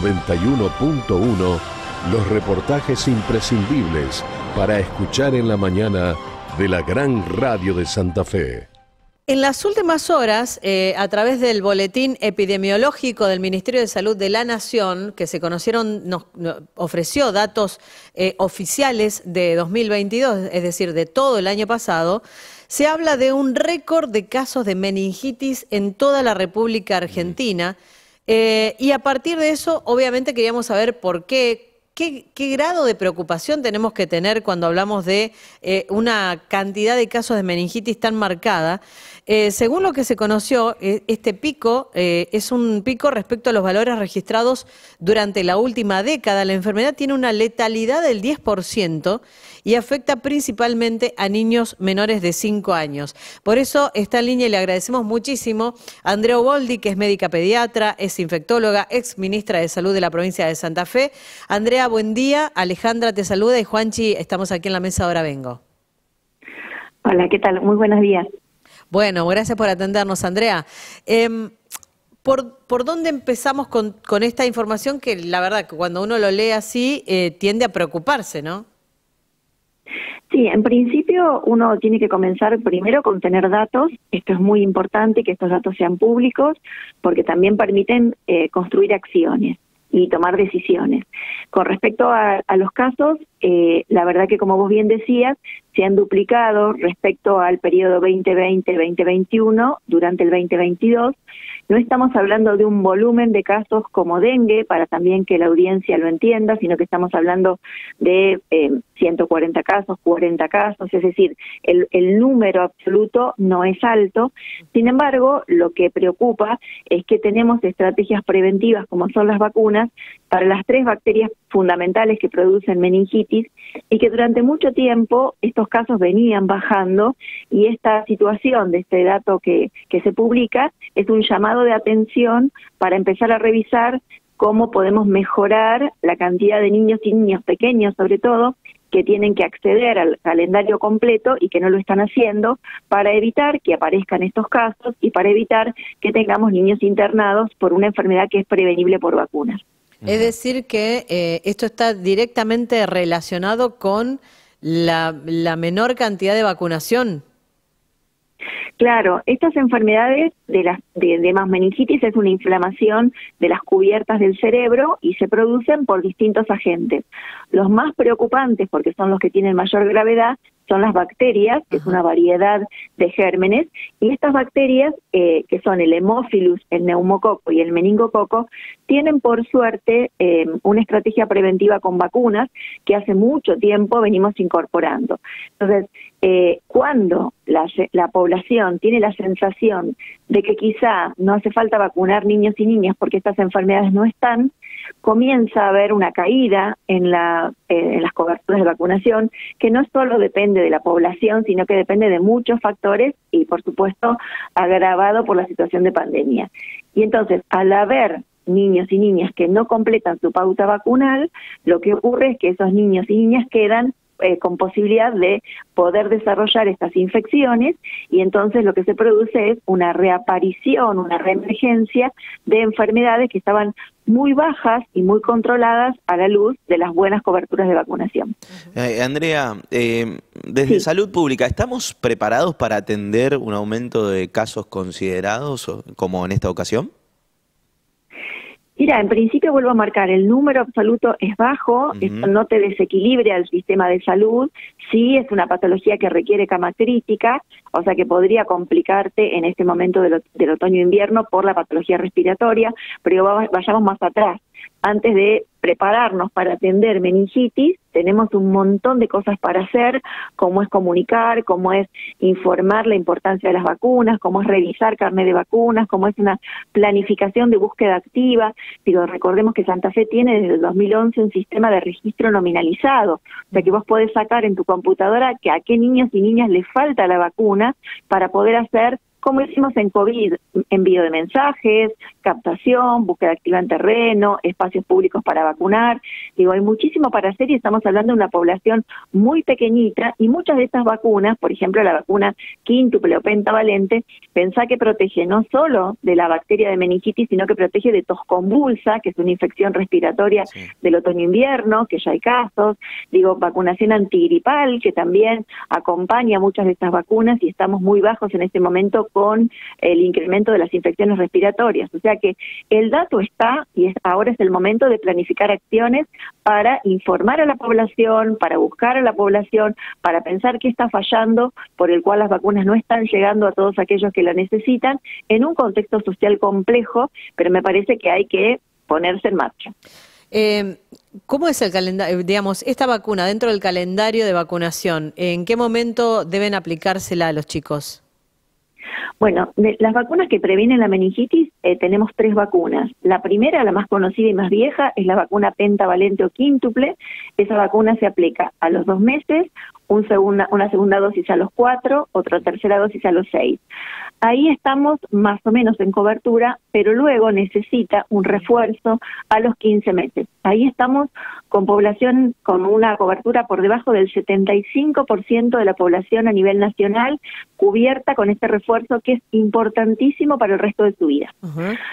91.1 los reportajes imprescindibles para escuchar en la mañana de la gran radio de Santa Fe. En las últimas horas, a través del boletín epidemiológico del Ministerio de Salud de la Nación, que se conocieron, nos ofreció datos oficiales de 2022, es decir, de todo el año pasado, se habla de un récord de casos de meningitis en toda la República Argentina. Y a partir de eso, obviamente queríamos saber por qué. ¿Qué grado de preocupación tenemos que tener cuando hablamos de una cantidad de casos de meningitis tan marcada? Según lo que se conoció, este pico es un pico respecto a los valores registrados durante la última década. La enfermedad tiene una letalidad del 10% y afecta principalmente a niños menores de 5 años. Por eso está en línea y le agradecemos muchísimo a Andrea Uboldi, que es médica pediatra, es infectóloga, ex ministra de Salud de la provincia de Santa Fe. Andrea, buen día. Alejandra te saluda y Juanchi, estamos aquí en la mesa, ahora vengo. Hola, ¿qué tal? Muy buenos días. Bueno, gracias por atendernos, Andrea. ¿Por dónde empezamos con esta información que la verdad que cuando uno lo lee así tiende a preocuparse, ¿no? Sí, en principio uno tiene que comenzar primero con tener datos. Esto es muy importante, que estos datos sean públicos, porque también permiten construir acciones y tomar decisiones. Con respecto a los casos, la verdad que como vos bien decías, se han duplicado respecto al periodo 2020-2021 durante el 2022. No estamos hablando de un volumen de casos como dengue, para también que la audiencia lo entienda, sino que estamos hablando de 140 casos, 40 casos, es decir, el número absoluto no es alto. Sin embargo, lo que preocupa es que tenemos estrategias preventivas, como son las vacunas, para las 3 bacterias fundamentales que producen meningitis, y que durante mucho tiempo estos casos venían bajando, y esta situación de este dato que se publica es un llamado de atención para empezar a revisar cómo podemos mejorar la cantidad de niños y niñas pequeños, sobre todo, que tienen que acceder al calendario completo y que no lo están haciendo, para evitar que aparezcan estos casos y para evitar que tengamos niños internados por una enfermedad que es prevenible por vacunas. Es decir que esto está directamente relacionado con la menor cantidad de vacunación. Claro, estas enfermedades de más meningitis es una inflamación de las cubiertas del cerebro y se producen por distintos agentes. Los más preocupantes, porque son los que tienen mayor gravedad, son las bacterias, que es una variedad de gérmenes, y estas bacterias, que son el Haemophilus, el neumococo y el meningococo, tienen por suerte una estrategia preventiva con vacunas que hace mucho tiempo venimos incorporando. Entonces, cuando la población tiene la sensación de que quizá no hace falta vacunar niños y niñas porque estas enfermedades no están, comienza a haber una caída en las coberturas de vacunación, que no solo depende de la población, sino que depende de muchos factores y, por supuesto, agravado por la situación de pandemia. Y entonces, al haber niños y niñas que no completan su pauta vacunal, lo que ocurre es que esos niños y niñas quedan con posibilidad de poder desarrollar estas infecciones, y entonces lo que se produce es una reaparición, una reemergencia de enfermedades que estaban muy bajas y muy controladas a la luz de las buenas coberturas de vacunación. Andrea, desde Salud Pública, ¿estamos preparados para atender un aumento de casos considerados como en esta ocasión? Mira, en principio vuelvo a marcar, el número absoluto es bajo, esto no te desequilibra el sistema de salud, sí es una patología que requiere cama crítica, o sea que podría complicarte en este momento del otoño-invierno por la patología respiratoria, pero vayamos más atrás. Antes de prepararnos para atender meningitis, tenemos un montón de cosas para hacer, como es comunicar, como es informar la importancia de las vacunas, como es revisar carnet de vacunas, como es una planificación de búsqueda activa. Pero recordemos que Santa Fe tiene desde el 2011 un sistema de registro nominalizado, o sea que vos podés sacar en tu computadora que a qué niños y niñas les falta la vacuna para poder hacer como hicimos en COVID, envío de mensajes, captación, búsqueda activa en terreno, espacios públicos para vacunar. Digo, hay muchísimo para hacer y estamos hablando de una población muy pequeñita y muchas de estas vacunas, por ejemplo la vacuna quíntuple o pentavalente, pensá que protege no solo de la bacteria de meningitis, sino que protege de tos convulsa, que es una infección respiratoria del otoño-invierno, que ya hay casos. Digo, vacunación antigripal, que también acompaña muchas de estas vacunas y estamos muy bajos en este momento con el incremento de las infecciones respiratorias. O sea que el dato está y ahora es el momento de planificar acciones para informar a la población, para buscar a la población, para pensar qué está fallando, por el cual las vacunas no están llegando a todos aquellos que la necesitan, en un contexto social complejo, pero me parece que hay que ponerse en marcha. ¿Cómo es el calendario, digamos, esta vacuna dentro del calendario de vacunación? ¿En qué momento deben aplicársela a los chicos? Bueno, las vacunas que previenen la meningitis, tenemos 3 vacunas. La primera, la más conocida y más vieja, es la vacuna pentavalente o quíntuple. Esa vacuna se aplica a los 2 meses, una segunda dosis a los 4, otra tercera dosis a los 6. Ahí estamos más o menos en cobertura, pero luego necesita un refuerzo a los 15 meses. Ahí estamos con población con una cobertura por debajo del 75% de la población a nivel nacional cubierta con este refuerzo que es importantísimo para el resto de su vida.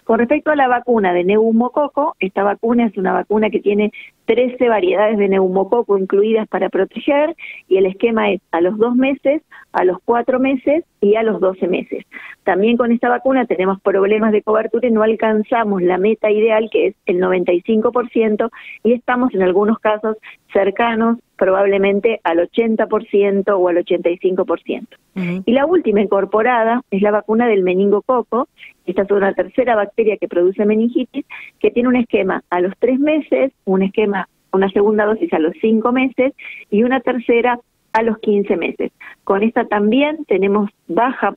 Con respecto a la vacuna de neumococo, esta vacuna es una vacuna que tiene 13 variedades de neumococo incluidas para proteger y el esquema es a los 2 meses, a los 4 meses y a los 12 meses. También con esta vacuna tenemos problemas de cobertura y no alcanzamos la meta ideal que es el 95% y estamos en algunos casos cercanos probablemente al 80% o al 85%. Y la última incorporada es la vacuna del meningococo. Esta es una tercera bacteria que produce meningitis, que tiene un esquema a los 3 meses, una segunda dosis a los 5 meses y una tercera a los 15 meses. Con esta también tenemos baja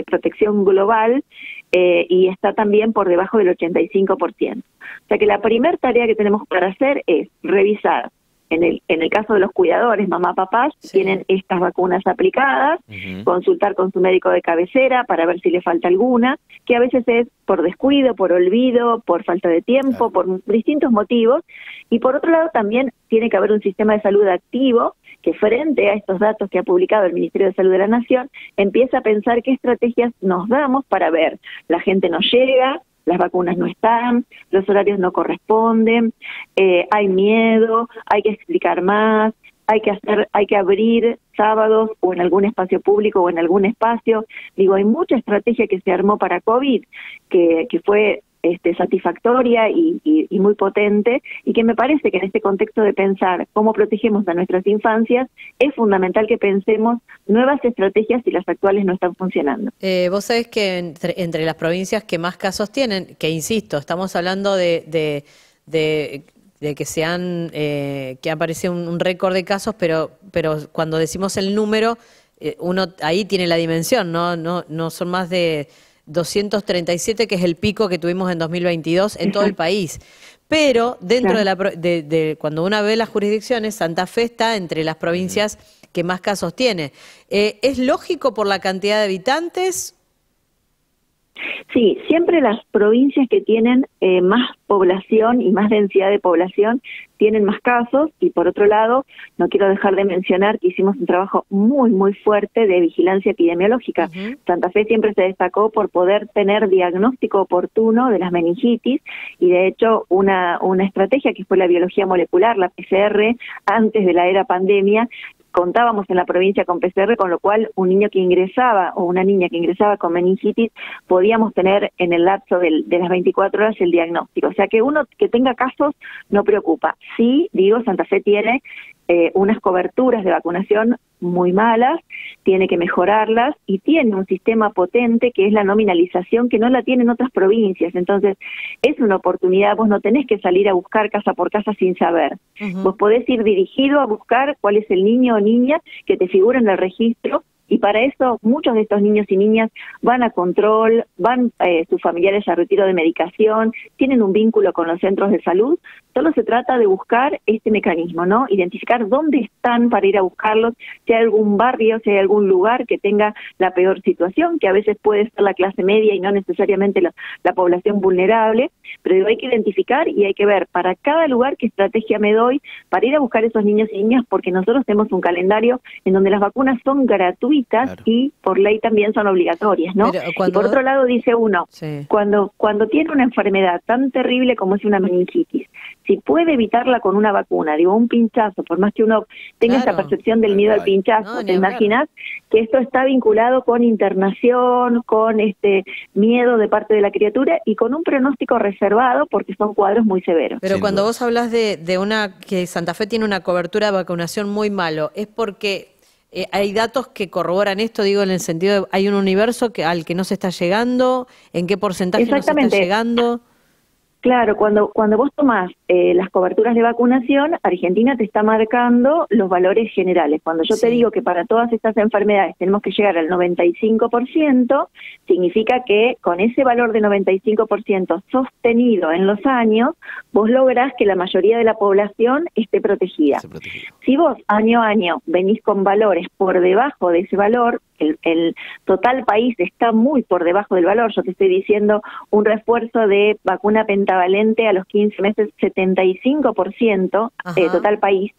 protección global y está también por debajo del 85%. O sea que la primera tarea que tenemos para hacer es revisar, en el caso de los cuidadores, mamá, papás, tienen estas vacunas aplicadas, consultar con su médico de cabecera para ver si le falta alguna, que a veces es por descuido, por olvido, por falta de tiempo, por distintos motivos. Y por otro lado también tiene que haber un sistema de salud activo que frente a estos datos que ha publicado el Ministerio de Salud de la Nación, empieza a pensar qué estrategias nos damos para ver, la gente no llega, las vacunas no están, los horarios no corresponden, hay miedo, hay que explicar más, hay que abrir sábados o en algún espacio público o en algún espacio. Digo, hay mucha estrategia que se armó para COVID que fue satisfactoria y muy potente, y que me parece que en este contexto de pensar cómo protegemos a nuestras infancias, es fundamental que pensemos nuevas estrategias si las actuales no están funcionando. Vos sabés que entre las provincias que más casos tienen, que insisto, estamos hablando de que aparece un récord de casos, pero cuando decimos el número, uno ahí tiene la dimensión, no son más de 237, que es el pico que tuvimos en 2022 en todo el país. Pero dentro de cuando uno ve las jurisdicciones, Santa Fe está entre las provincias que más casos tiene. ¿Es lógico por la cantidad de habitantes? Sí, siempre las provincias que tienen más población y más densidad de población tienen más casos, y por otro lado, no quiero dejar de mencionar que hicimos un trabajo muy, muy fuerte de vigilancia epidemiológica. Santa Fe siempre se destacó por poder tener diagnóstico oportuno de las meningitis, y de hecho una estrategia que fue la biología molecular, la PCR, antes de la era pandemia, contábamos en la provincia con PCR, con lo cual un niño que ingresaba o una niña que ingresaba con meningitis podíamos tener en el lapso de las 24 horas el diagnóstico. O sea que uno que tenga casos no preocupa. Sí, digo, Santa Fe tiene unas coberturas de vacunación muy malas, tiene que mejorarlas y tiene un sistema potente que es la nominalización, que no la tienen otras provincias. Entonces es una oportunidad, vos no tenés que salir a buscar casa por casa sin saber. Vos podés ir dirigido a buscar cuál es el niño o niña que te figura en el registro Y para eso muchos de estos niños y niñas van a control, van sus familiares a retiro de medicación, tienen un vínculo con los centros de salud. Solo se trata de buscar este mecanismo, ¿no? Identificar dónde están para ir a buscarlos, si hay algún barrio, si hay algún lugar que tenga la peor situación, que a veces puede ser la clase media y no necesariamente la población vulnerable, pero hay que identificar y hay que ver para cada lugar qué estrategia me doy para ir a buscar a esos niños y niñas, porque nosotros tenemos un calendario en donde las vacunas son gratuitas, claro, y por ley también son obligatorias, ¿no? Y por otro lado dice uno, sí, cuando tiene una enfermedad tan terrible como es una meningitis, si puede evitarla con una vacuna, digo, un pinchazo, por más que uno tenga, claro, esta percepción del miedo al pinchazo, ¿te imaginas que esto está vinculado con internación, con miedo de parte de la criatura y con un pronóstico reservado porque son cuadros muy severos? Pero cuando vos hablas de que Santa Fe tiene una cobertura de vacunación muy malo, ¿es porque hay datos que corroboran esto? Digo, en el sentido de, ¿hay un universo al que no se está llegando? ¿En qué porcentaje no se está llegando? Claro, cuando vos tomás las coberturas de vacunación, Argentina te está marcando los valores generales. Cuando yo, sí, te digo que para todas estas enfermedades tenemos que llegar al 95%, significa que con ese valor de 95% sostenido en los años, vos lográs que la mayoría de la población esté protegida. Si vos año a año venís con valores por debajo de ese valor, el total país está muy por debajo del valor. Yo te estoy diciendo un refuerzo de vacuna pentavalente a los 15 meses, 75% total país.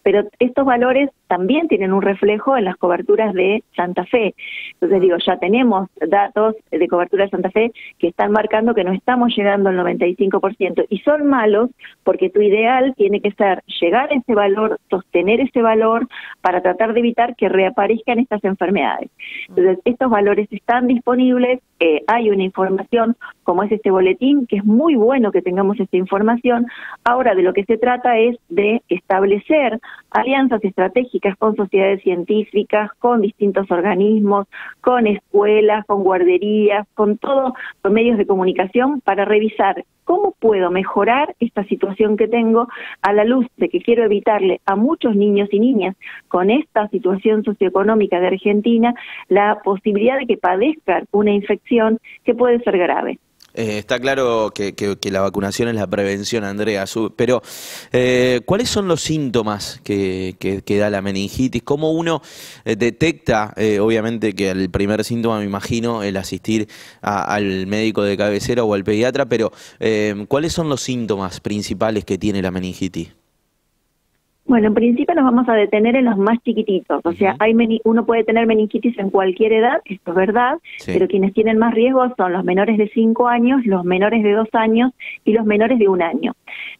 Pero estos valores también tienen un reflejo en las coberturas de Santa Fe. Entonces digo, ya tenemos datos de cobertura de Santa Fe que están marcando que no estamos llegando al 95%, y son malos porque tu ideal tiene que ser llegar a ese valor, sostener ese valor para tratar de evitar que reaparezcan estas enfermedades. Entonces estos valores están disponibles, hay una información como es este boletín, que es muy bueno que tengamos esta información. Ahora de lo que se trata es de establecer alianzas estratégicas con sociedades científicas, con distintos organismos, con escuelas, con guarderías, con todos los medios de comunicación para revisar cómo puedo mejorar esta situación que tengo a la luz de que quiero evitarle a muchos niños y niñas con esta situación socioeconómica de Argentina la posibilidad de que padezcan una infección que puede ser grave. Está claro que la vacunación es la prevención, Andrea, pero ¿cuáles son los síntomas que da la meningitis? ¿Cómo uno detecta, obviamente que el primer síntoma, me imagino, el asistir al médico de cabecera o al pediatra, pero ¿cuáles son los síntomas principales que tiene la meningitis? Bueno, en principio nos vamos a detener en los más chiquititos, o sea, uno puede tener meningitis en cualquier edad, esto es verdad, sí, pero quienes tienen más riesgo son los menores de 5 años, los menores de 2 años y los menores de 1 año.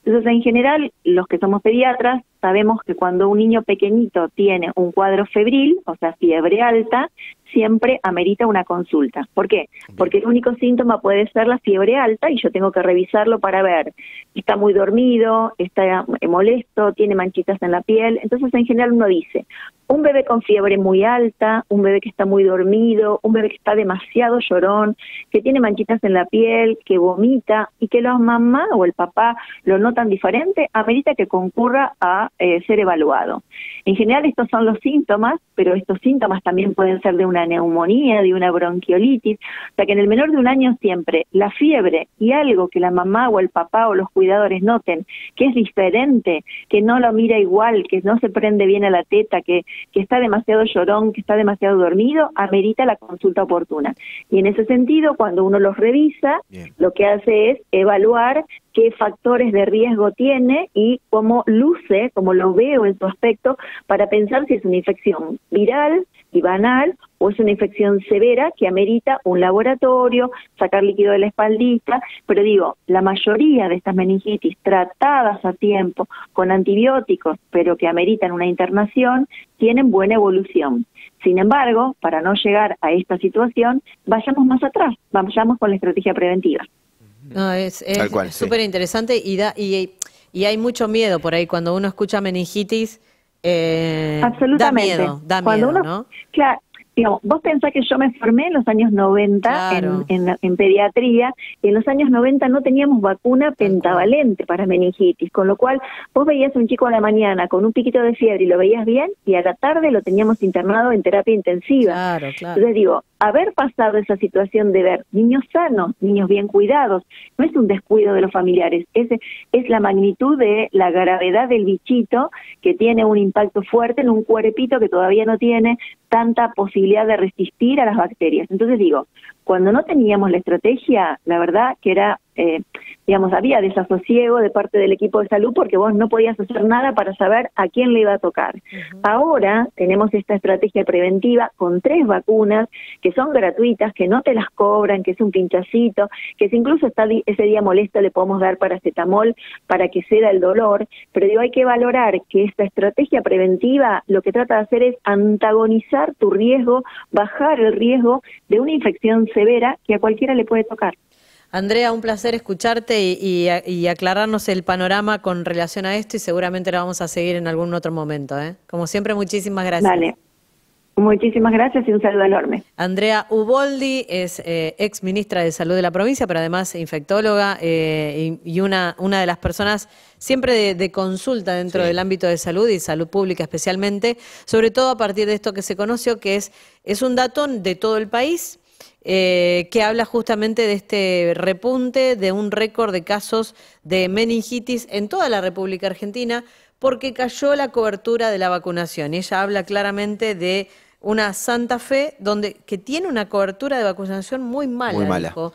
Entonces, en general, los que somos pediatras sabemos que cuando un niño pequeñito tiene un cuadro febril, o sea, fiebre alta, siempre amerita una consulta. ¿Por qué? Porque el único síntoma puede ser la fiebre alta y yo tengo que revisarlo para ver, está muy dormido, está molesto, tiene manchitas en la piel. Entonces, en general uno dice, un bebé con fiebre muy alta, un bebé que está muy dormido, un bebé que está demasiado llorón, que tiene manchitas en la piel, que vomita y que la mamá o el papá lo notan diferente, amerita que concurra a ser evaluado. En general estos son los síntomas, pero estos síntomas también pueden ser de una neumonía, de una bronquiolitis, o sea que en el menor de 1 año siempre la fiebre y algo que la mamá o el papá o los cuidadores noten que es diferente, que no lo mira igual, que no se prende bien a la teta, que está demasiado llorón, que está demasiado dormido, amerita la consulta oportuna. Y en ese sentido, cuando uno los revisa, bien, lo que hace es evaluar qué factores de riesgo tiene y cómo luce, cómo lo veo en su aspecto, para pensar si es una infección viral y banal o es una infección severa que amerita un laboratorio, sacar líquido de la espaldita. Pero digo, la mayoría de estas meningitis tratadas a tiempo con antibióticos, pero que ameritan una internación, tienen buena evolución. Sin embargo, para no llegar a esta situación, vayamos más atrás, vayamos con la estrategia preventiva. No, es súper interesante y hay mucho miedo por ahí cuando uno escucha meningitis. Absolutamente. Da miedo, ¿no? Digamos, vos pensás que yo me formé en los años 90 Claro. en pediatría, y en los años 90 no teníamos vacuna pentavalente para meningitis, con lo cual vos veías a un chico a la mañana con un piquito de fiebre y lo veías bien, y a la tarde lo teníamos internado en terapia intensiva. Claro, claro. Entonces digo, haber pasado esa situación de ver niños sanos, niños bien cuidados, no es un descuido de los familiares, es la magnitud de la gravedad del bichito que tiene un impacto fuerte en un cuerpito que todavía no tiene tanta posibilidad de resistir a las bacterias. Entonces digo, cuando no teníamos la estrategia, la verdad que era, digamos, había desasosiego de parte del equipo de salud porque vos no podías hacer nada para saber a quién le iba a tocar. Ahora tenemos esta estrategia preventiva con 3 vacunas que son gratuitas, que no te las cobran, que es un pinchacito, que si incluso está ese día molesto le podemos dar paracetamol para que ceda el dolor, pero digo, hay que valorar que esta estrategia preventiva lo que trata de hacer es antagonizar tu riesgo, bajar el riesgo de una infección severa que a cualquiera le puede tocar. Andrea, un placer escucharte y aclararnos el panorama con relación a esto, y seguramente lo vamos a seguir en algún otro momento, ¿eh? Como siempre, muchísimas gracias. Dale. Muchísimas gracias y un saludo enorme. Andrea Uboldi es ex ministra de Salud de la provincia, pero además infectóloga y una de las personas siempre de consulta dentro del ámbito de salud y salud pública especialmente, sobre todo a partir de esto que se conoció, que es un dato de todo el país, que habla justamente de este repunte, de un récord de casos de meningitis en toda la República Argentina, porque cayó la cobertura de la vacunación. Y ella habla claramente de una Santa Fe que tiene una cobertura de vacunación muy mala. Muy mala. Dijo.